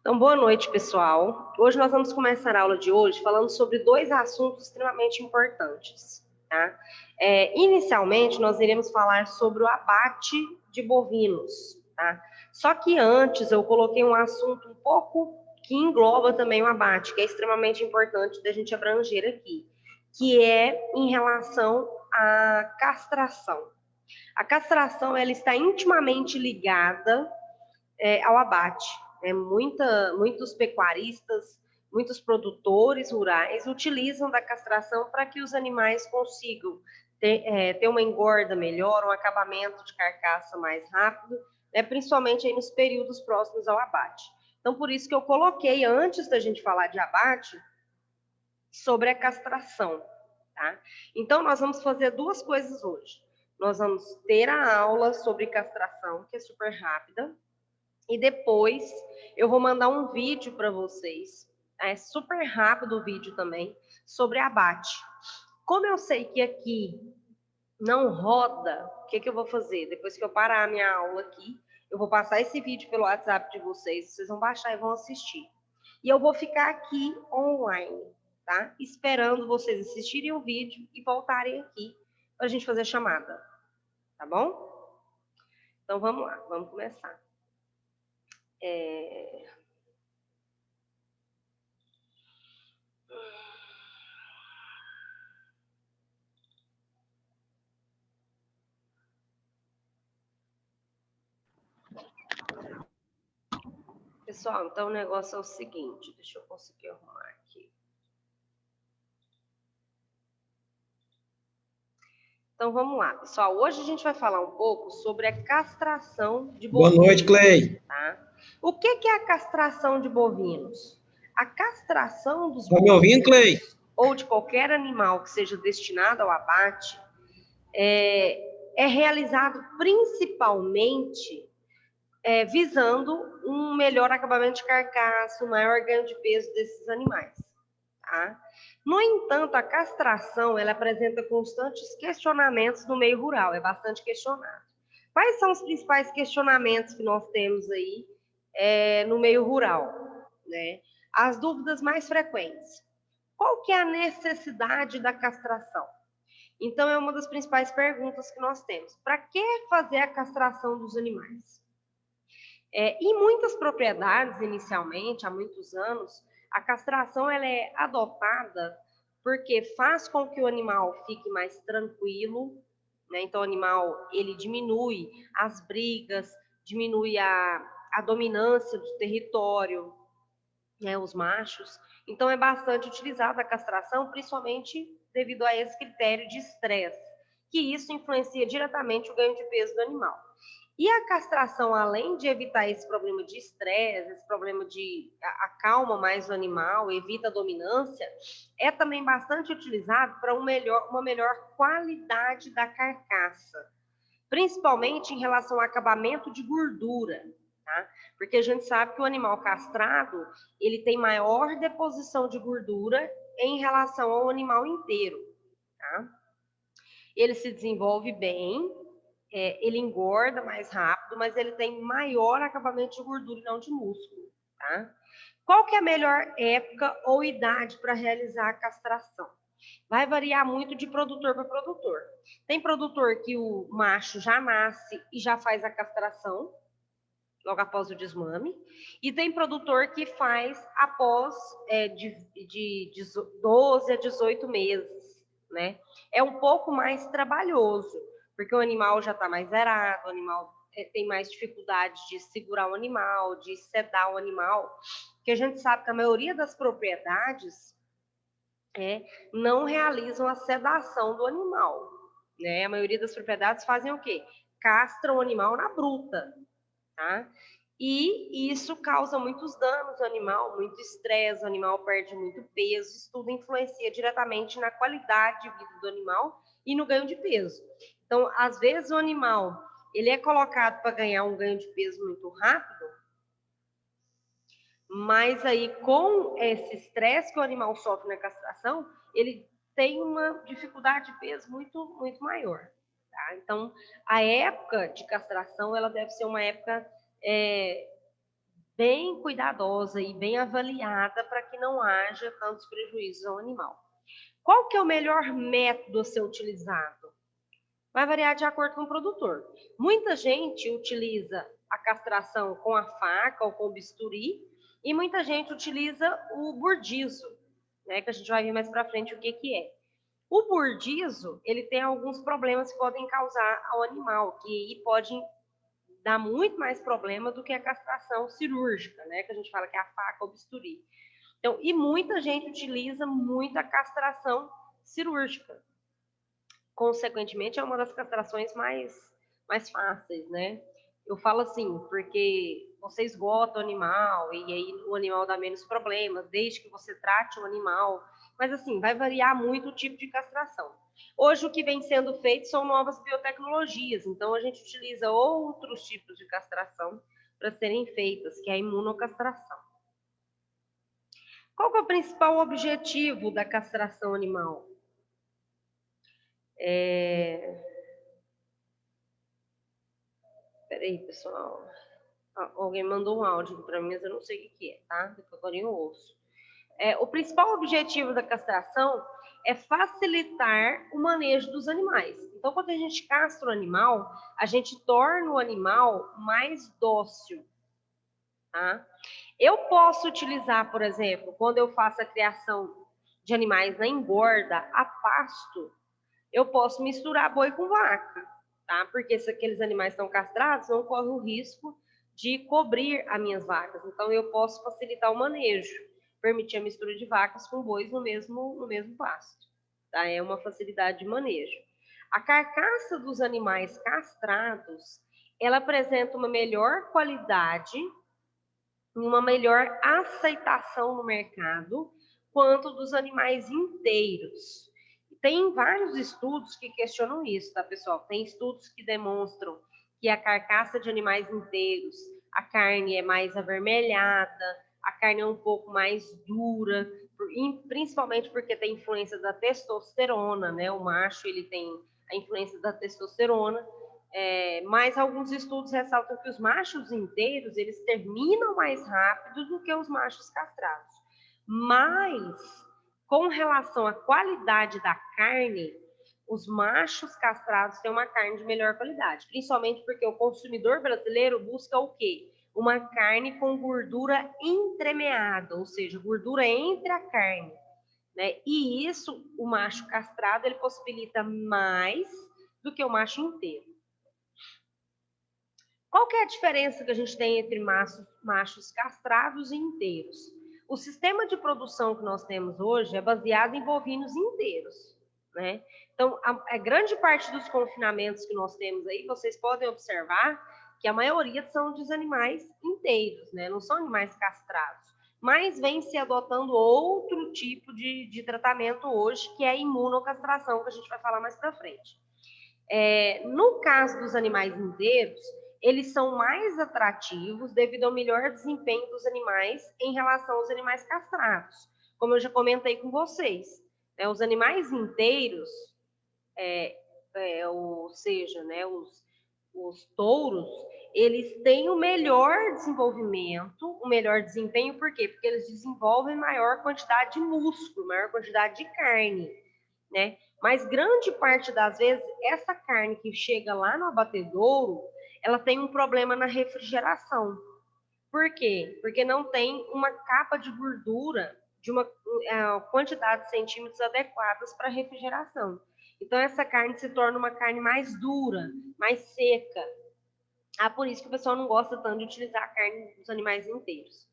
Então, boa noite, pessoal. Hoje nós vamos começar a aula de hoje falando sobre dois assuntos extremamente importantes, tá? Inicialmente, nós iremos falar sobre o abate de bovinos, tá? Só que antes eu coloquei um assunto um pouco que engloba também o abate, que é extremamente importante da gente abranger aqui, que é em relação à castração. A castração, ela está intimamente ligada ao abate. Muitos pecuaristas, muitos produtores rurais utilizam da castração para que os animais consigam ter uma engorda melhor, um acabamento de carcaça mais rápido, principalmente aí nos períodos próximos ao abate. Então, por isso que eu coloquei, antes da gente falar de abate, sobre a castração. Tá? Então, nós vamos fazer duas coisas hoje. Nós vamos ter a aula sobre castração, que é super rápida, e depois eu vou mandar um vídeo para vocês, é super rápido o vídeo também, sobre abate. Como eu sei que aqui não roda, o que eu vou fazer? Depois que eu parar a minha aula aqui, eu vou passar esse vídeo pelo WhatsApp de vocês, vocês vão baixar e vão assistir. E eu vou ficar aqui online, tá? Esperando vocês assistirem o vídeo e voltarem aqui para a gente fazer a chamada, tá bom? Então vamos lá, vamos começar. Pessoal, então o negócio é o seguinte, deixa eu conseguir arrumar aqui. Então vamos lá, pessoal. Hoje a gente vai falar um pouco sobre a castração de bovinos. Boa noite, Clei. Tá? O que é a castração de bovinos? A castração dos Tá me ouvindo, Clei? ou de qualquer animal que seja destinado ao abate é realizado principalmente visando um melhor acabamento de carcaça, um maior ganho de peso desses animais. Tá? No entanto, a castração ela apresenta constantes questionamentos no meio rural, é bastante questionado. Quais são os principais questionamentos que nós temos aí no meio rural? Né? As dúvidas mais frequentes. Qual que é a necessidade da castração? Então, é uma das principais perguntas que nós temos. Para que fazer a castração dos animais? Em muitas propriedades, inicialmente, há muitos anos, a castração ela é adotada porque faz com que o animal fique mais tranquilo, né? Então o animal ele diminui as brigas, diminui a dominância do território, né? Os machos. Então é bastante utilizada a castração, principalmente devido a esse critério de estresse, que isso influencia diretamente o ganho de peso do animal. E a castração, além de evitar esse problema de estresse, esse problema de acalma mais o animal, evita a dominância, é também bastante utilizado para uma melhor qualidade da carcaça, principalmente em relação ao acabamento de gordura, tá? Porque a gente sabe que o animal castrado, ele tem maior deposição de gordura em relação ao animal inteiro, tá? Ele se desenvolve bem, ele engorda mais rápido, mas ele tem maior acabamento de gordura e não de músculo, tá? Qual que é a melhor época ou idade para realizar a castração? Vai variar muito de produtor para produtor. Tem produtor que o macho já nasce e já faz a castração, logo após o desmame, e tem produtor que faz após de 12 a 18 meses, né? É um pouco mais trabalhoso, porque o animal já está mais zerado, o animal tem mais dificuldade de segurar o animal, de sedar o animal, porque a gente sabe que a maioria das propriedades não realizam a sedação do animal, né? A maioria das propriedades fazem o quê? Castram o animal na bruta, tá? E isso causa muitos danos ao animal, muito estresse, o animal perde muito peso, isso tudo influencia diretamente na qualidade de vida do animal e no ganho de peso. Então, às vezes o animal, ele é colocado para ganhar um ganho de peso muito rápido, mas aí com esse estresse que o animal sofre na castração, ele tem uma dificuldade de peso muito, muito maior. Tá? Então, a época de castração, ela deve ser uma época bem cuidadosa e bem avaliada para que não haja tantos prejuízos ao animal. Qual que é o melhor método a ser utilizado? Vai variar de acordo com o produtor. Muita gente utiliza a castração com a faca ou com o bisturi e muita gente utiliza o burdizo, né, que a gente vai ver mais para frente o que que é. O burdizo, ele tem alguns problemas que podem causar ao animal, que pode dar muito mais problema do que a castração cirúrgica, né, que a gente fala que é a faca ou bisturi. Então, e muita gente utiliza muito a castração cirúrgica. Consequentemente, é uma das castrações mais fáceis, né? Eu falo assim, porque você esgota o animal e aí o animal dá menos problemas, desde que você trate o animal. Mas assim, vai variar muito o tipo de castração. Hoje, o que vem sendo feito são novas biotecnologias, então a gente utiliza outros tipos de castração para serem feitas, que é a imunocastração. Qual que é o principal objetivo da castração animal? Peraí, pessoal. Alguém mandou um áudio para mim, mas eu não sei o que é, tá? Depois eu ouço. O principal objetivo da castração é facilitar o manejo dos animais. Então, quando a gente castra o animal, a gente torna o animal mais dócil, tá? Eu posso utilizar, por exemplo, quando eu faço a criação de animais na engorda, a pasto, eu posso misturar boi com vaca, tá? Porque se aqueles animais estão castrados, não corre o risco de cobrir as minhas vacas. Então, eu posso facilitar o manejo, permitir a mistura de vacas com bois no mesmo pasto, tá? É uma facilidade de manejo. A carcaça dos animais castrados, ela apresenta uma melhor qualidade, uma melhor aceitação no mercado, quanto dos animais inteiros. Tem vários estudos que questionam isso, tá, pessoal? Tem estudos que demonstram que a carcaça de animais inteiros, a carne é mais avermelhada, a carne é um pouco mais dura, principalmente porque tem influência da testosterona, né? O macho, ele tem a influência da testosterona, mas alguns estudos ressaltam que os machos inteiros, eles terminam mais rápido do que os machos castrados. Mas, com relação à qualidade da carne, os machos castrados têm uma carne de melhor qualidade, principalmente porque o consumidor brasileiro busca o quê? Uma carne com gordura entremeada, ou seja, gordura entre a carne, né? E isso, o macho castrado, ele possibilita mais do que o macho inteiro. Qual que é a diferença que a gente tem entre machos castrados e inteiros? O sistema de produção que nós temos hoje é baseado em bovinos inteiros, né? Então, a grande parte dos confinamentos que nós temos aí, vocês podem observar que a maioria são dos animais inteiros, né? Não são animais castrados. Mas vem se adotando outro tipo de tratamento hoje, que é a imunocastração, que a gente vai falar mais para frente. No caso dos animais inteiros, eles são mais atrativos devido ao melhor desempenho dos animais em relação aos animais castrados. Como eu já comentei com vocês, né, os animais inteiros, ou seja, né, os touros, eles têm o melhor desenvolvimento, o melhor desempenho, por quê? Porque eles desenvolvem maior quantidade de músculo, maior quantidade de carne, né? Mas grande parte das vezes, essa carne que chega lá no abatedouro, ela tem um problema na refrigeração. Por quê? Porque não tem uma capa de gordura de uma quantidade de centímetros adequadas para refrigeração. Então, essa carne se torna uma carne mais dura, mais seca. Por isso que o pessoal não gosta tanto de utilizar a carne dos animais inteiros.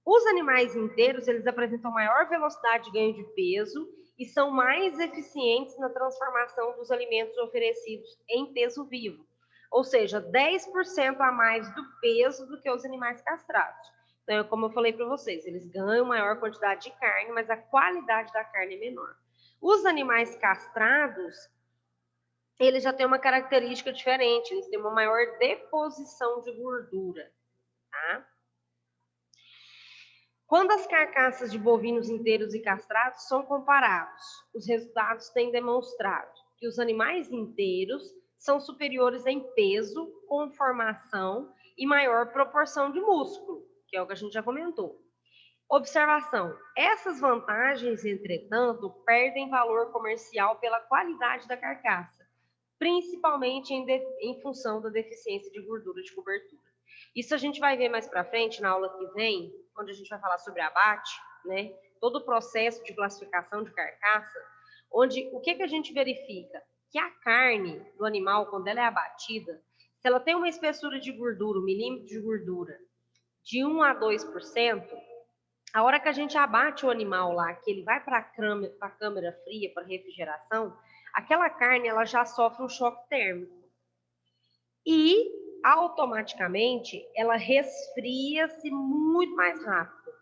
Os animais inteiros, eles apresentam maior velocidade de ganho de peso e são mais eficientes na transformação dos alimentos oferecidos em peso vivo. Ou seja, 10% a mais do peso do que os animais castrados. Então, como eu falei para vocês, eles ganham maior quantidade de carne, mas a qualidade da carne é menor. Os animais castrados, eles já têm uma característica diferente, eles têm uma maior deposição de gordura, tá? Quando as carcaças de bovinos inteiros e castrados são comparados, os resultados têm demonstrado que os animais inteiros são superiores em peso, conformação e maior proporção de músculo. que é o que a gente já comentou. Observação: essas vantagens, entretanto, perdem valor comercial pela qualidade da carcaça, principalmente em função da deficiência de gordura de cobertura. Isso a gente vai ver mais para frente, na aula que vem, onde a gente vai falar sobre abate, né? Todo o processo de classificação de carcaça, onde o que a gente verifica? Que a carne do animal, quando ela é abatida, se ela tem uma espessura de gordura, um milímetro de gordura, de 1 a 2%, a hora que a gente abate o animal lá, que ele vai para a câmara fria, para refrigeração, aquela carne ela já sofre um choque térmico. E, automaticamente, ela resfria-se muito mais rápido.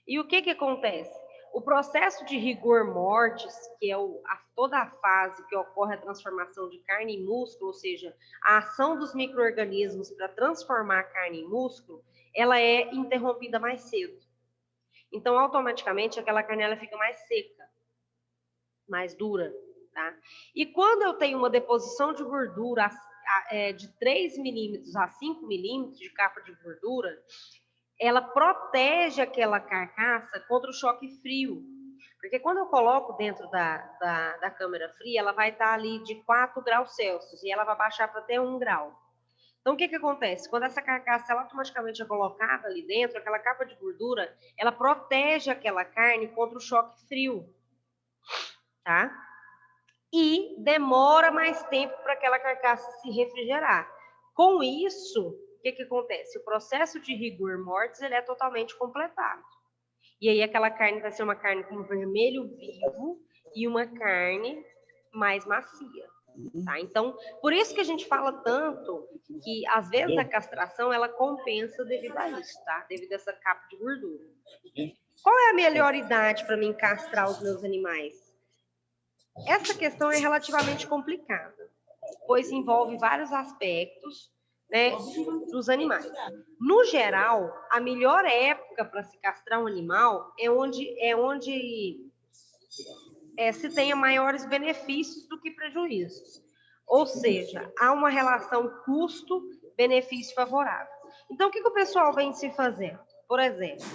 E o que acontece? O processo de rigor mortis, que é toda a fase que ocorre a transformação de carne em músculo, ou seja, a ação dos micro-organismos para transformar a carne em músculo, ela é interrompida mais cedo. Então, automaticamente, aquela carne ela fica mais seca, mais dura, tá? E quando eu tenho uma deposição de gordura de 3 milímetros a 5 milímetros de capa de gordura, ela protege aquela carcaça contra o choque frio. Porque quando eu coloco dentro da câmara fria, ela vai estar ali de 4 graus Celsius e ela vai baixar para até 1 grau. Então, o que acontece? Quando essa carcaça ela automaticamente é colocada ali dentro, aquela capa de gordura, ela protege aquela carne contra o choque frio, tá? E demora mais tempo para aquela carcaça se refrigerar. Com isso, o que acontece? O processo de rigor mortis ele é totalmente completado. E aí aquela carne vai ser uma carne com vermelho vivo e uma carne mais macia. Tá? Então, por isso que a gente fala tanto que, às vezes, a castração, ela compensa devido a isso, tá? Devido a essa capa de gordura. Qual é a melhor idade para mim castrar os meus animais? Essa questão é relativamente complicada, pois envolve vários aspectos, né, dos animais. No geral, a melhor época para se castrar um animal é onde se tenha maiores benefícios do que prejuízos. Ou seja, há uma relação custo-benefício favorável. Então, o que o pessoal vem se fazendo? Por exemplo,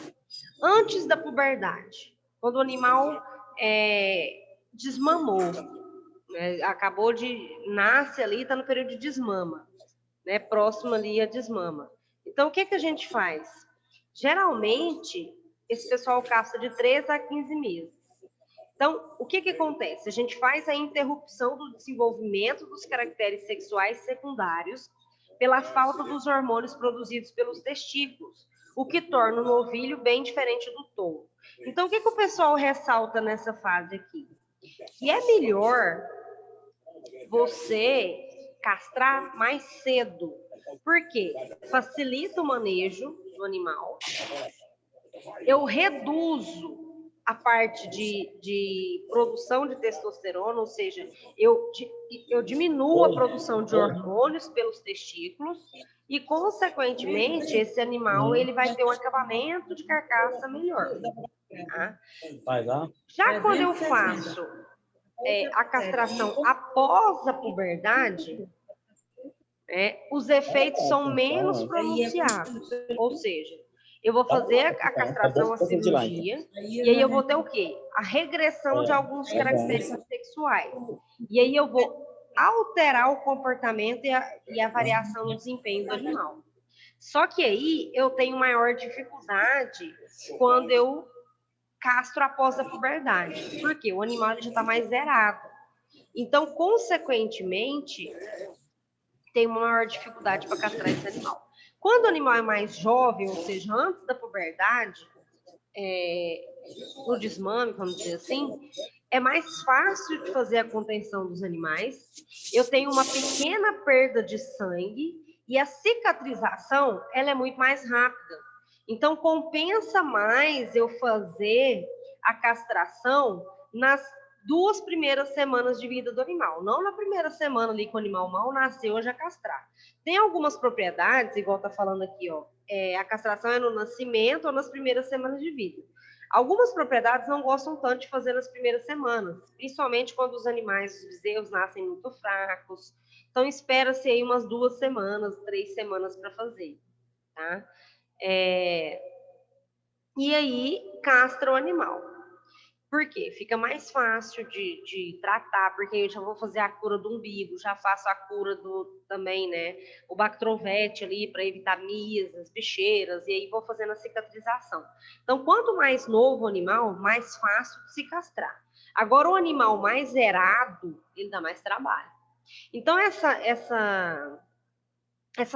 antes da puberdade, quando o animal desmamou, né, acabou de nasce ali, está no período de desmama, né, próximo ali a desmama. Então, o que a gente faz? Geralmente, esse pessoal castra de 3 a 15 meses. Então, o que acontece? A gente faz a interrupção do desenvolvimento dos caracteres sexuais secundários pela falta dos hormônios produzidos pelos testículos, o que torna o novilho bem diferente do touro. Então, o que o pessoal ressalta nessa fase aqui? Que é melhor você castrar mais cedo, porque facilita o manejo do animal, eu reduzo a parte de produção de testosterona, ou seja, eu diminuo a produção de hormônios pelos testículos e, consequentemente, esse animal ele vai ter um acabamento de carcaça melhor. Tá? Já quando eu faço a castração após a puberdade, os efeitos são menos pronunciados, ou seja, eu vou fazer a castração, a cirurgia, e aí eu vou ter o quê? A regressão de alguns caracteres sexuais. E aí eu vou alterar o comportamento e a variação no desempenho do animal. Só que aí eu tenho maior dificuldade quando eu castro após a puberdade, porque o animal já está mais zerado. Então, consequentemente, tem uma maior dificuldade para castrar esse animal. Quando o animal é mais jovem, ou seja, antes da puberdade, no desmame, vamos dizer assim, é mais fácil de fazer a contenção dos animais. Eu tenho uma pequena perda de sangue e a cicatrização ela é muito mais rápida. Então, compensa mais eu fazer a castração nas 2 primeiras semanas de vida do animal, não na primeira semana ali que o animal mal nasceu já castrar. Tem algumas propriedades, igual tá falando aqui, ó, a castração é no nascimento ou nas primeiras semanas de vida. Algumas propriedades não gostam tanto de fazer nas primeiras semanas, principalmente quando os animais, os bezerros, nascem muito fracos. Então, espera-se aí umas 2 semanas, 3 semanas para fazer, tá? E aí castra o animal. Por quê? Fica mais fácil de tratar, porque eu já vou fazer a cura do umbigo, já faço a cura do também, né? O Bactrovete ali para evitar misas, bicheiras, e aí vou fazendo a cicatrização. Então, quanto mais novo o animal, mais fácil de se castrar. Agora, o animal mais zerado, ele dá mais trabalho. Então, essa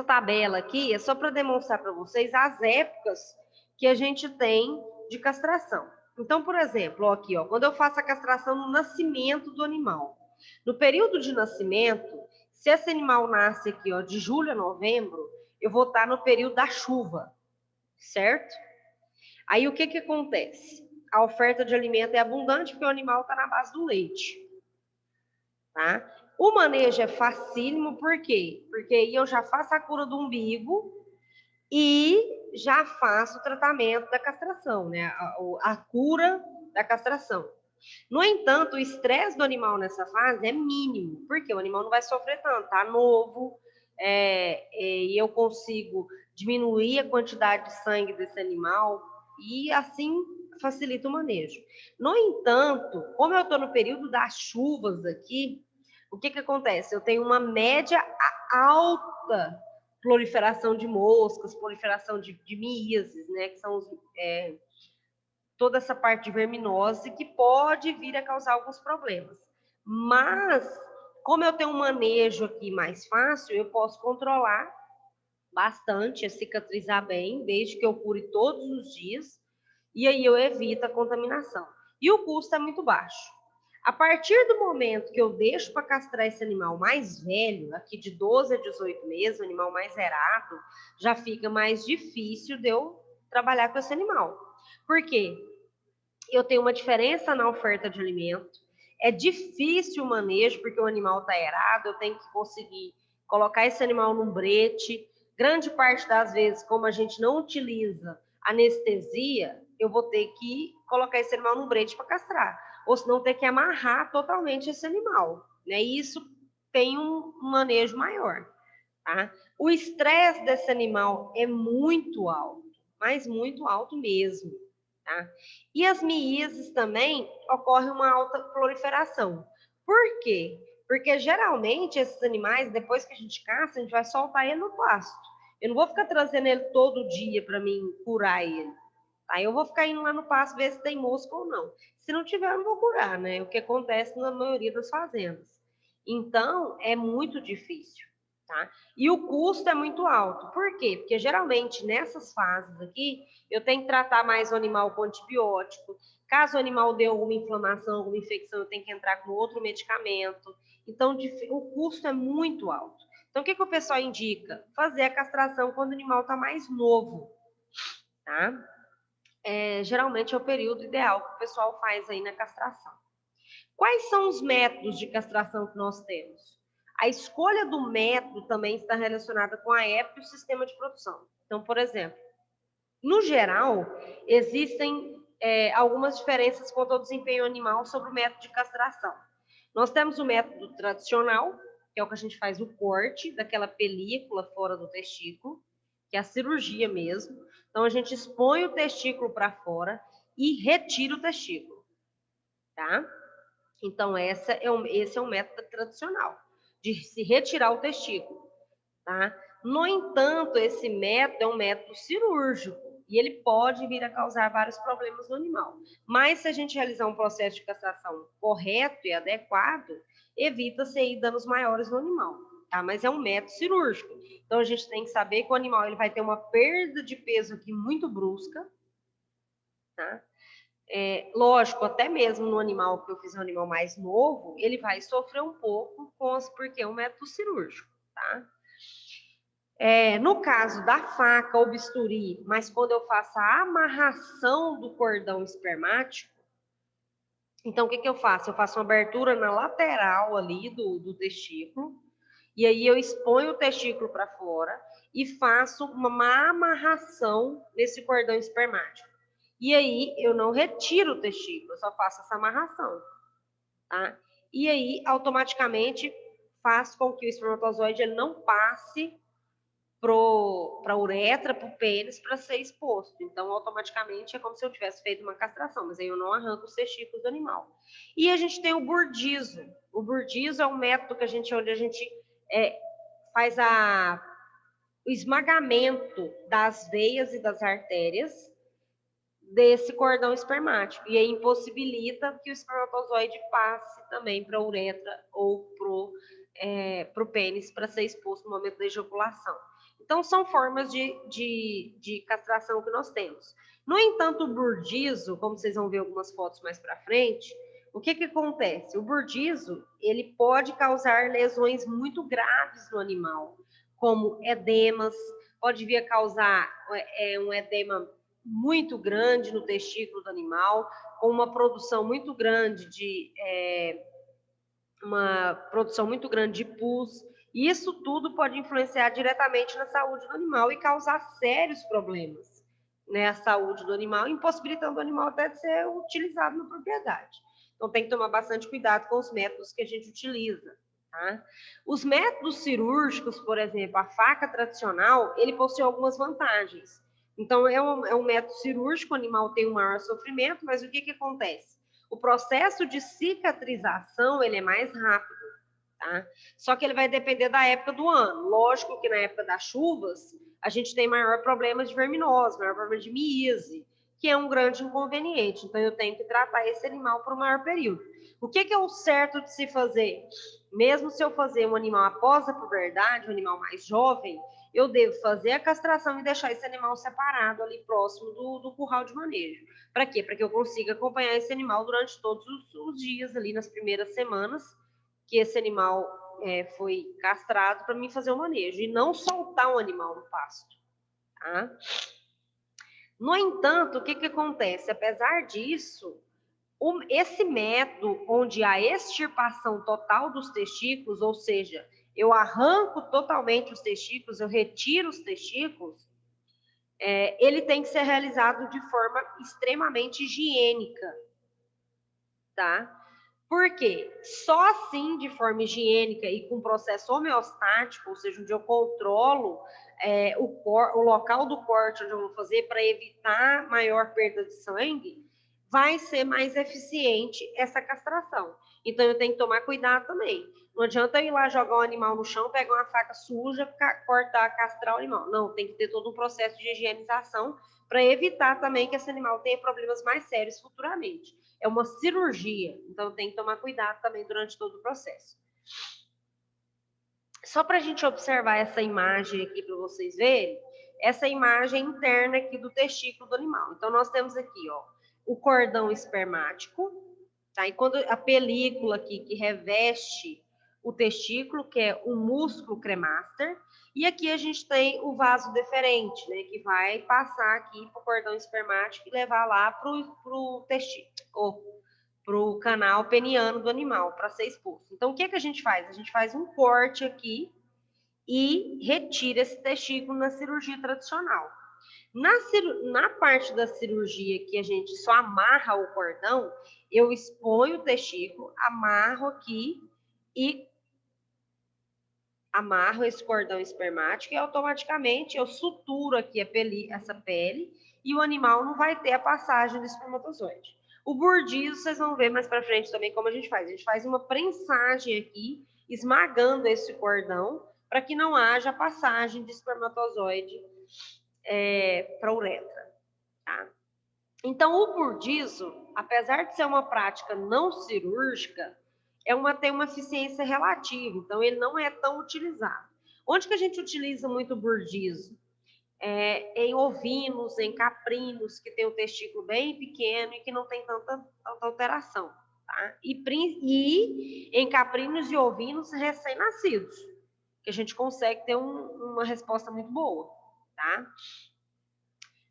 tabela aqui é só para demonstrar para vocês as épocas que a gente tem de castração. Então, por exemplo, ó, aqui, ó, quando eu faço a castração no nascimento do animal. No período de nascimento, se esse animal nasce aqui, ó, de julho a novembro, eu vou estar no período da chuva, certo? Aí o que que acontece? A oferta de alimento é abundante porque o animal está na base do leite, tá? O manejo é facílimo, por quê? Porque aí eu já faço a cura do umbigo e já faço o tratamento da castração, né? A cura da castração. No entanto, o estresse do animal nessa fase é mínimo, porque o animal não vai sofrer tanto, tá novo, e eu consigo diminuir a quantidade de sangue desse animal e assim facilita o manejo. No entanto, como eu estou no período das chuvas aqui, o que que acontece? Eu tenho uma média alta proliferação de moscas, proliferação de miases, né, que são toda essa parte de verminose que pode vir a causar alguns problemas. Mas, como eu tenho um manejo aqui mais fácil, eu posso controlar bastante, cicatrizar bem, desde que eu cure todos os dias, e aí eu evito a contaminação. E o custo é muito baixo. A partir do momento que eu deixo para castrar esse animal mais velho, aqui de 12 a 18 meses, o animal mais zerado, já fica mais difícil de eu trabalhar com esse animal. Por quê? Eu tenho uma diferença na oferta de alimento, é difícil o manejo, porque o animal está errado, eu tenho que conseguir colocar esse animal num brete. Grande parte das vezes, como a gente não utiliza anestesia, eu vou ter que colocar esse animal num brete para castrar, ou senão ter que amarrar totalmente esse animal, né? E isso tem um manejo maior, tá? O estresse desse animal é muito alto, mas muito alto mesmo. Tá? E as miíases também ocorre uma alta proliferação. Por quê? Porque geralmente esses animais, depois que a gente caça, a gente vai soltar ele no pasto. Eu não vou ficar trazendo ele todo dia para mim curar ele. Aí eu vou ficar indo lá no pasto ver se tem mosca ou não. Se não tiver, eu não vou curar, né? O que acontece na maioria das fazendas. Então, é muito difícil. Tá? E o custo é muito alto. Por quê? Porque geralmente nessas fases aqui, eu tenho que tratar mais o animal com antibiótico. Caso o animal dê alguma inflamação, alguma infecção, eu tenho que entrar com outro medicamento. Então, o custo é muito alto. Então, o que o pessoal indica? Fazer a castração quando o animal está mais novo. Tá? Geralmente é o período ideal que o pessoal faz aí na castração. Quais são os métodos de castração que nós temos? A escolha do método também está relacionada com a época e o sistema de produção. Então, por exemplo, no geral, existem algumas diferenças quanto ao desempenho animal sobre o método de castração. Nós temos o método tradicional, que é o que a gente faz o corte daquela película fora do testículo, que é a cirurgia mesmo. Então, a gente expõe o testículo para fora e retira o testículo, tá? Então, esse é um método tradicional, de se retirar o testículo, tá? No entanto, esse método é um método cirúrgico e ele pode vir a causar vários problemas no animal. Mas se a gente realizar um processo de castração correto e adequado, evita-se aí danos maiores no animal, tá? Mas é um método cirúrgico. Então, a gente tem que saber que o animal ele vai ter uma perda de peso aqui muito brusca, tá? Lógico, até mesmo no animal que eu fiz um animal mais novo, ele vai sofrer um pouco porque é um método cirúrgico, tá? No caso da faca ou bisturi, mas quando eu faço a amarração do cordão espermático, então o que eu faço? Eu faço uma abertura na lateral ali do testículo, e aí eu exponho o testículo para fora e faço uma amarração nesse cordão espermático. E aí eu não retiro o testículo, eu só faço essa amarração, tá? E aí automaticamente faz com que o espermatozoide ele não passe para a uretra, para o pênis, para ser exposto. Então, automaticamente, é como se eu tivesse feito uma castração, mas aí eu não arranco os testículos do animal. E a gente tem o burdizo. O burdizo é um método que onde a gente faz o esmagamento das veias e das artérias desse cordão espermático. E aí impossibilita que o espermatozoide passe também para a uretra ou para o pênis para ser exposto no momento da ejaculação. Então, são formas de castração que nós temos. No entanto, o burdizo, como vocês vão ver algumas fotos mais para frente, o que acontece? O burdizo, ele pode causar lesões muito graves no animal, como edemas, pode vir a causar um edema muito grande no testículo do animal, com uma produção muito grande de pus. E isso tudo pode influenciar diretamente na saúde do animal e causar sérios problemas, né, à saúde do animal, impossibilitando o animal até de ser utilizado na propriedade. Então, tem que tomar bastante cuidado com os métodos que a gente utiliza. Tá? Os métodos cirúrgicos, por exemplo, a faca tradicional, ele possui algumas vantagens. Então, é um método cirúrgico, o animal tem um maior sofrimento, mas o que acontece? O processo de cicatrização, ele é mais rápido. Tá? Só que ele vai depender da época do ano. Lógico que na época das chuvas, a gente tem maior problema de verminose, maior problema de miíase, que é um grande inconveniente. Então, eu tenho que tratar esse animal por um maior período. O que é o certo de se fazer? Mesmo se eu fazer um animal após a puberdade, um animal mais jovem, eu devo fazer a castração e deixar esse animal separado ali próximo do curral de manejo. Para quê? Para que eu consiga acompanhar esse animal durante todos os dias ali nas primeiras semanas que esse animal foi castrado, para mim fazer o manejo e não soltar o animal no pasto. Tá? No entanto, o que acontece? Apesar disso, esse método onde a extirpação total dos testículos, ou seja, eu arranco totalmente os testículos, eu retiro os testículos, ele tem que ser realizado de forma extremamente higiênica, tá? Por quê? Só assim, de forma higiênica e com processo homeostático, ou seja, onde eu controlo o local do corte onde eu vou fazer para evitar maior perda de sangue, vai ser mais eficiente essa castração. Então, eu tenho que tomar cuidado também. Não adianta eu ir lá jogar um animal no chão, pegar uma faca suja, cortar, castrar o animal. Não, tem que ter todo um processo de higienização para evitar também que esse animal tenha problemas mais sérios futuramente. É uma cirurgia, então tem que tomar cuidado também durante todo o processo. Só para a gente observar essa imagem aqui para vocês verem, essa imagem interna aqui do testículo do animal. Então, nós temos aqui, ó, o cordão espermático, tá? E quando a película aqui que reveste o testículo, que é o músculo cremaster, e aqui a gente tem o vaso deferente, né, que vai passar aqui para o cordão espermático e levar lá para o testículo, para o canal peniano do animal, para ser exposto. Então, o que a gente faz? A gente faz um corte aqui e retira esse testículo na cirurgia tradicional. Na parte da cirurgia que a gente só amarra o cordão, eu exponho o testículo, amarro aqui e amarro esse cordão espermático e automaticamente eu suturo aqui essa pele e o animal não vai ter a passagem do espermatozoide. O burdizo, vocês vão ver mais para frente também como a gente faz. A gente faz uma prensagem aqui, esmagando esse cordão, para que não haja passagem de espermatozoide para a uretra. Tá? Então, o burdizo, apesar de ser uma prática não cirúrgica, tem uma eficiência relativa, então ele não é tão utilizado. Onde que a gente utiliza muito o burdizo? Em ovinos, em caprinos, que tem o testículo bem pequeno e que não tem tanta alteração. Tá? E em caprinos e ovinos recém-nascidos, que a gente consegue ter uma resposta muito boa. Tá?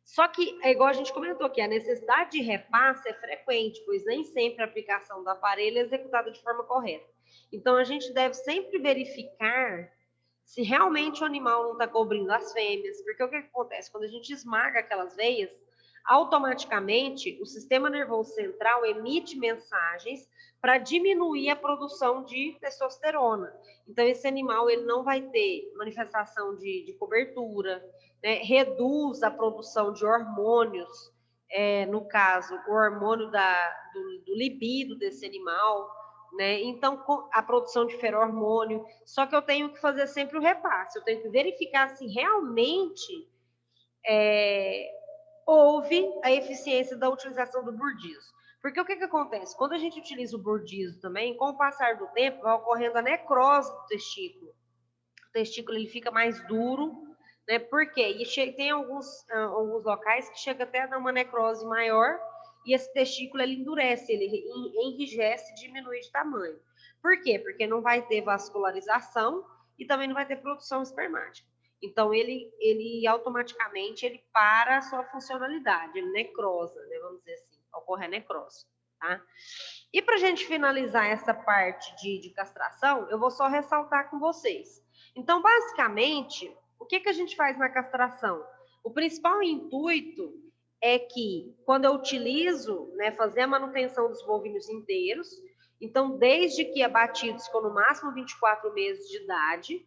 Só que, é igual a gente comentou aqui, a necessidade de repasse é frequente, pois nem sempre a aplicação do aparelho é executada de forma correta. Então, a gente deve sempre verificar se realmente o animal não está cobrindo as fêmeas, porque o que acontece? Quando a gente esmaga aquelas veias, automaticamente o sistema nervoso central emite mensagens para diminuir a produção de testosterona. Então, esse animal ele não vai ter manifestação de cobertura, né? Reduz a produção de hormônios, no caso, o hormônio do libido desse animal, né? Então, a produção de ferormônio. Só que eu tenho que fazer sempre o repasse, eu tenho que verificar se realmente houve a eficiência da utilização do Burdizzo. Porque o que acontece? Quando a gente utiliza o Burdizzo também, com o passar do tempo, vai ocorrendo a necrose do testículo. O testículo ele fica mais duro, né? Por quê? E tem alguns locais que chega até a dar uma necrose maior e esse testículo ele endurece, ele enrijece, diminui de tamanho. Por quê? Porque não vai ter vascularização e também não vai ter produção espermática. Então, ele automaticamente ele para a sua funcionalidade, ele necrosa, né? Vamos dizer assim, ocorre a necrose, tá? E para a gente finalizar essa parte de castração, eu vou só ressaltar com vocês. Então, basicamente, o que a gente faz na castração? O principal intuito é que, quando eu utilizo, né, fazer a manutenção dos bovinos inteiros, então, desde que abatidos com no máximo 24 meses de idade,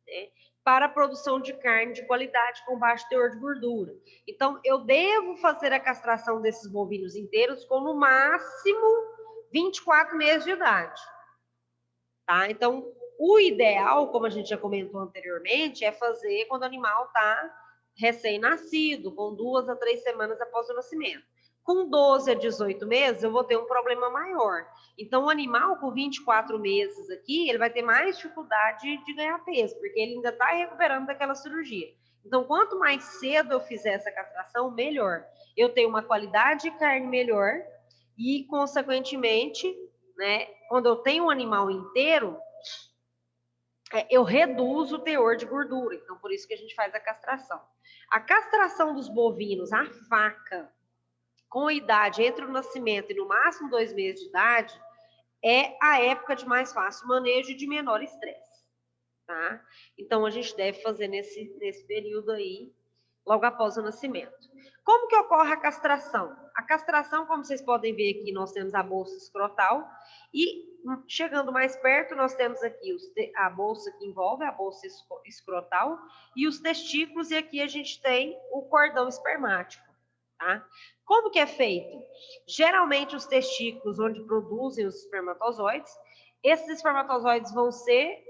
né, para a produção de carne de qualidade com baixo teor de gordura. Então, eu devo fazer a castração desses bovinos inteiros com no máximo 24 meses de idade. Tá? Então, o ideal, como a gente já comentou anteriormente, é fazer quando o animal está recém-nascido, com 2 a 3 semanas após o nascimento. Com 12 a 18 meses, eu vou ter um problema maior. Então, o animal com 24 meses aqui, ele vai ter mais dificuldade de ganhar peso, porque ele ainda está recuperando daquela cirurgia. Então, quanto mais cedo eu fizer essa castração, melhor. Eu tenho uma qualidade de carne melhor e, consequentemente, né, quando eu tenho um animal inteiro, eu reduzo o teor de gordura. Então, por isso que a gente faz a castração. A castração dos bovinos, a faca, com a idade entre o nascimento e no máximo 2 meses de idade, é a época de mais fácil manejo e de menor estresse, tá? Então, a gente deve fazer nesse período aí, logo após o nascimento. Como que ocorre a castração? A castração, como vocês podem ver aqui, nós temos a bolsa escrotal e, chegando mais perto, nós temos aqui a bolsa que envolve a bolsa escrotal e os testículos, e aqui a gente tem o cordão espermático, tá? Como que é feito? Geralmente, os testículos, onde produzem os espermatozoides, esses espermatozoides vão ser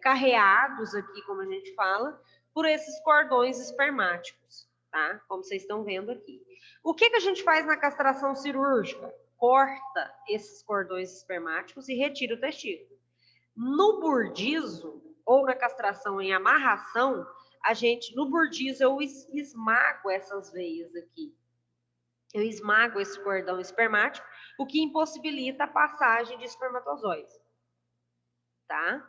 carreados aqui, como a gente fala, por esses cordões espermáticos, tá? Como vocês estão vendo aqui. O que a gente faz na castração cirúrgica? Corta esses cordões espermáticos e retira o testículo. No Burdizzo, ou na castração em amarração, no Burdizzo eu esmago essas veias aqui. Eu esmago esse cordão espermático, o que impossibilita a passagem de espermatozoides, tá?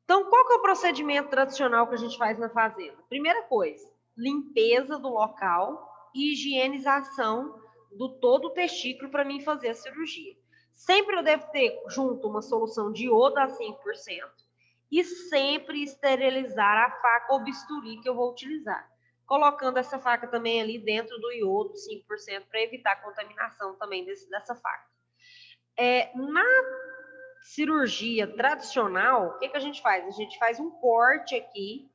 Então, qual que é o procedimento tradicional que a gente faz na fazenda? Primeira coisa, limpeza do local e higienização do todo o testículo para mim fazer a cirurgia. Sempre eu devo ter junto uma solução de iodo a 5% e sempre esterilizar a faca ou bisturi que eu vou utilizar. Colocando essa faca também ali dentro do iodo, 5%, para evitar a contaminação também dessa faca. Na cirurgia tradicional, o que a gente faz? A gente faz um corte aqui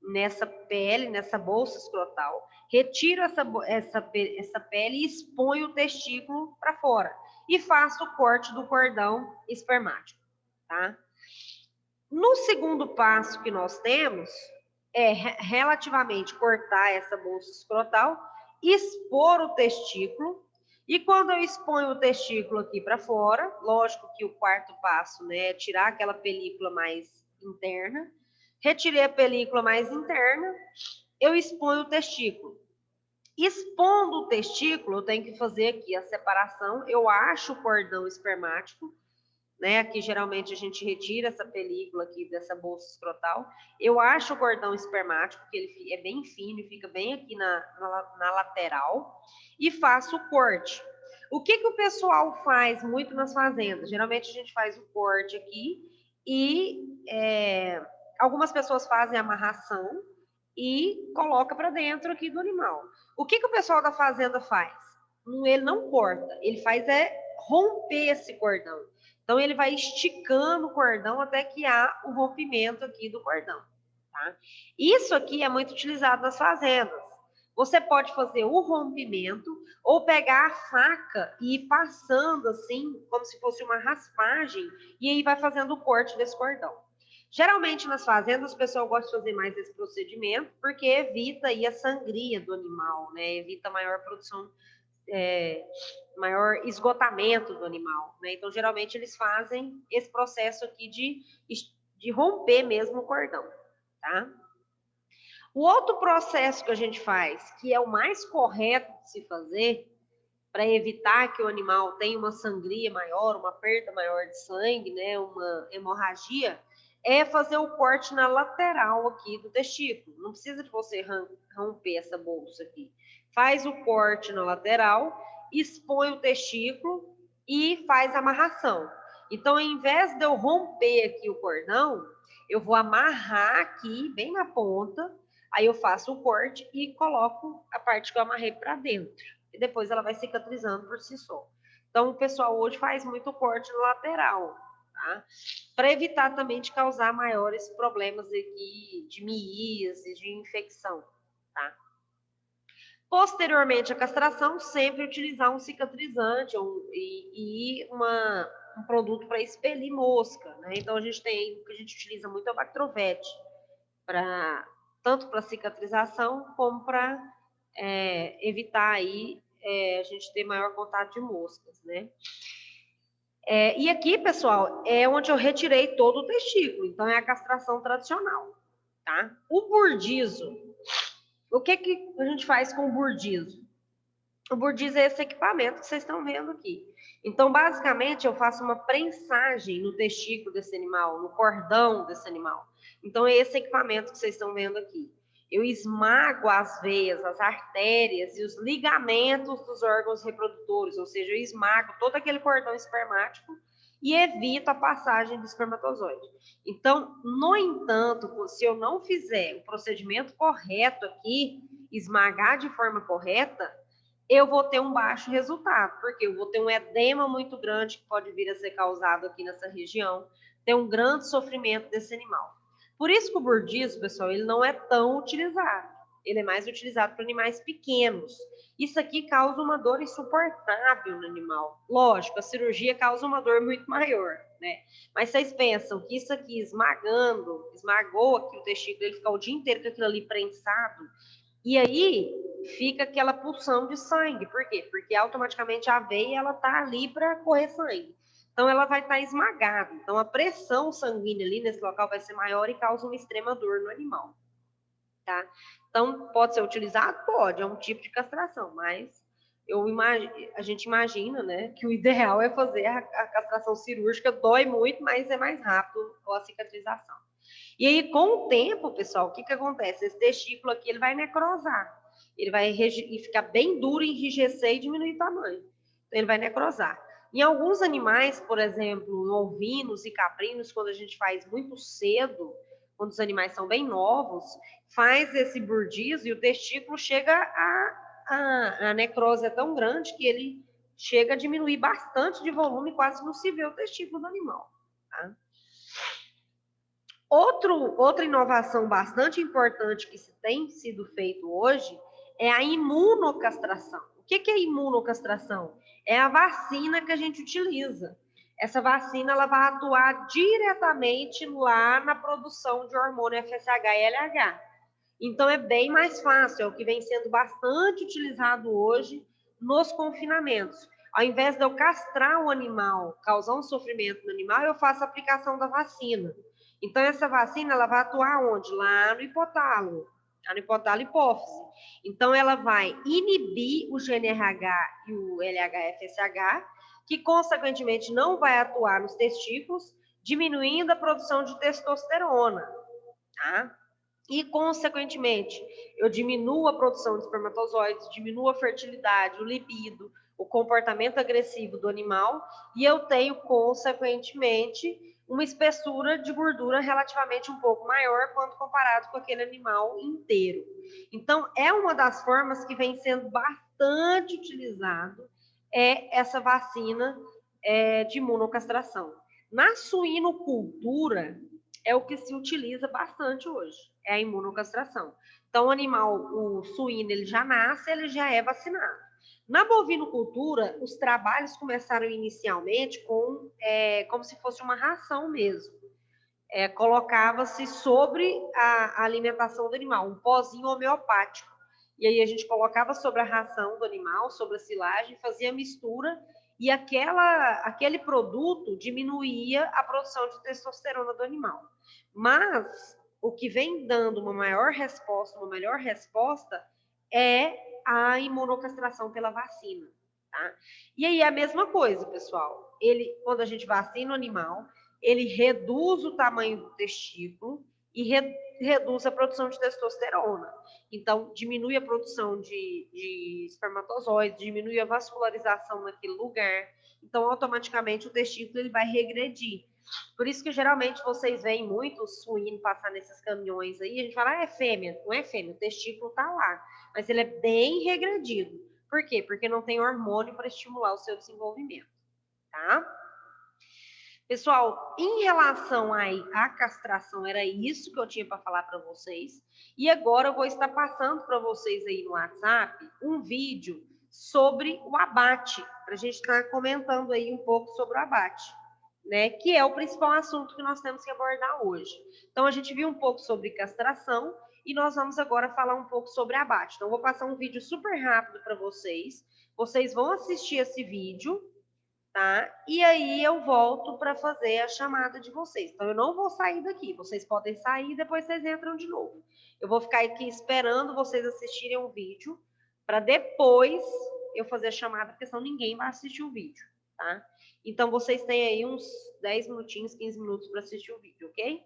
nessa pele, nessa bolsa escrotal, retira essa pele e expõe o testículo para fora e faço o corte do cordão espermático, tá? No segundo passo que nós temos é relativamente cortar essa bolsa escrotal, expor o testículo. E quando eu exponho o testículo aqui para fora, lógico que o quarto passo, né, é tirar aquela película mais interna. Retirei a película mais interna, eu exponho o testículo. Expondo o testículo, eu tenho que fazer aqui a separação, eu acho o cordão espermático, né? Aqui geralmente a gente retira essa película aqui dessa bolsa escrotal. Eu acho o cordão espermático, que ele é bem fino e fica bem aqui na lateral, e faço o corte. O que o pessoal faz muito nas fazendas? Geralmente a gente faz o corte aqui e algumas pessoas fazem amarração e coloca para dentro aqui do animal. O que o pessoal da fazenda faz? Ele não corta, ele faz romper esse cordão. Então, ele vai esticando o cordão até que há o rompimento aqui do cordão. Tá? Isso aqui é muito utilizado nas fazendas. Você pode fazer o rompimento ou pegar a faca e ir passando assim, como se fosse uma raspagem, e aí vai fazendo o corte desse cordão. Geralmente nas fazendas o pessoal gosta de fazer mais esse procedimento porque evita aí a sangria do animal, né? Evita maior produção, maior esgotamento do animal, né? Então geralmente eles fazem esse processo aqui de romper mesmo o cordão, tá? O outro processo que a gente faz, que é o mais correto de se fazer, para evitar que o animal tenha uma sangria maior, uma perda maior de sangue, né, uma hemorragia, é fazer o corte na lateral aqui do testículo. Não precisa de você romper essa bolsa aqui. Faz o corte na lateral, expõe o testículo e faz a amarração. Então, ao invés de eu romper aqui o cordão, eu vou amarrar aqui, bem na ponta, aí eu faço o corte e coloco a parte que eu amarrei para dentro. E depois ela vai cicatrizando por si só. Então, o pessoal hoje faz muito corte no lateral, tá? Para evitar também de causar maiores problemas aqui de miíase, de infecção, tá? Posteriormente à castração, sempre utilizar um cicatrizante e um produto para expelir mosca, né? Então, o que a gente utiliza muito é o Bactrovete, tanto para cicatrização como para evitar aí a gente ter maior contato de moscas, né? E aqui, pessoal, é onde eu retirei todo o testículo, então é a castração tradicional, tá? O burdizo, o que a gente faz com o burdizo? O burdizo é esse equipamento que vocês estão vendo aqui. Então, basicamente, eu faço uma prensagem no testículo desse animal, no cordão desse animal. Então, é esse equipamento que vocês estão vendo aqui. Eu esmago as veias, as artérias e os ligamentos dos órgãos reprodutores, ou seja, eu esmago todo aquele cordão espermático e evito a passagem do espermatozoide. Então, no entanto, se eu não fizer o procedimento correto aqui, esmagar de forma correta, eu vou ter um baixo resultado, porque eu vou ter um edema muito grande que pode vir a ser causado aqui nessa região, ter um grande sofrimento desse animal. Por isso que o burdizo, pessoal, ele não é tão utilizado. Ele é mais utilizado para animais pequenos. Isso aqui causa uma dor insuportável no animal. Lógico, a cirurgia causa uma dor muito maior, né? Mas vocês pensam que isso aqui esmagou aqui o testículo, ele fica o dia inteiro com aquilo ali prensado, e aí fica aquela pulsão de sangue. Por quê? Porque automaticamente a veia ela tá ali para correr sangue. Então ela vai estar esmagada. Então a pressão sanguínea ali nesse local vai ser maior e causa uma extrema dor no animal. Tá? Então pode ser utilizado? Pode, é um tipo de castração, mas a gente imagina, né, que o ideal é fazer a castração cirúrgica, dói muito, mas é mais rápido a cicatrização. E aí, com o tempo, pessoal, o que acontece? Esse testículo aqui, ele vai necrosar. Ele vai ficar bem duro, enrijecer e diminuir o tamanho. Então, ele vai necrosar. Em alguns animais, por exemplo, ovinos e caprinos, quando a gente faz muito cedo, quando os animais são bem novos, faz esse burdizo e o testículo chega a necrose é tão grande que ele chega a diminuir bastante de volume, quase não se vê o testículo do animal, tá? Outra inovação bastante importante que tem sido feito hoje é a imunocastração. O que é imunocastração? É a vacina que a gente utiliza. Essa vacina ela vai atuar diretamente lá na produção de hormônio FSH e LH. Então é bem mais fácil, é o que vem sendo bastante utilizado hoje nos confinamentos. Ao invés de eu castrar o animal, causar um sofrimento no animal, eu faço a aplicação da vacina. Então, essa vacina, ela vai atuar onde? Lá no hipotálamo, lá no hipotálamo hipófise. Então, ela vai inibir o GNRH e o LH-FSH, que, consequentemente, não vai atuar nos testículos, diminuindo a produção de testosterona, tá? E, consequentemente, eu diminuo a produção de espermatozoides, diminuo a fertilidade, o libido, o comportamento agressivo do animal, e eu tenho, consequentemente, uma espessura de gordura relativamente um pouco maior quando comparado com aquele animal inteiro. Então, é uma das formas que vem sendo bastante utilizado essa vacina de imunocastração. Na suinocultura, é o que se utiliza bastante hoje, é a imunocastração. Então, o animal, o suíno, ele já nasce, ele já é vacinado. Na bovinocultura, os trabalhos começaram inicialmente como se fosse uma ração mesmo. Colocava-se sobre a alimentação do animal, um pozinho homeopático. E aí a gente colocava sobre a ração do animal, sobre a silagem, fazia a mistura e aquele produto diminuía a produção de testosterona do animal. Mas o que vem dando uma melhor resposta é a imunocastração pela vacina. Tá? E aí a mesma coisa, pessoal. Quando a gente vacina o animal, ele reduz o tamanho do testículo e reduz a produção de testosterona. Então, diminui a produção de espermatozoides, diminui a vascularização naquele lugar. Então, automaticamente, o testículo ele vai regredir. Por isso que, geralmente, vocês veem muito o suíno passar nesses caminhões aí, a gente fala, é fêmea. Não é fêmea, o testículo está lá. Mas ele é bem regredido. Por quê? Porque não tem hormônio para estimular o seu desenvolvimento. Tá? Pessoal, em relação à castração, era isso que eu tinha para falar para vocês. E agora eu vou estar passando para vocês aí no WhatsApp um vídeo sobre o abate, para a gente estar comentando aí um pouco sobre o abate, né? Que é o principal assunto que nós temos que abordar hoje. Então, a gente viu um pouco sobre castração e nós vamos agora falar um pouco sobre abate. Então, eu vou passar um vídeo super rápido para vocês. Vocês vão assistir esse vídeo. Tá? E aí eu volto para fazer a chamada de vocês. Então, eu não vou sair daqui. Vocês podem sair e depois vocês entram de novo. Eu vou ficar aqui esperando vocês assistirem o vídeo para depois eu fazer a chamada, porque senão ninguém vai assistir o vídeo, tá? Então, vocês têm aí uns 10 minutinhos, 15 minutos para assistir o vídeo, ok?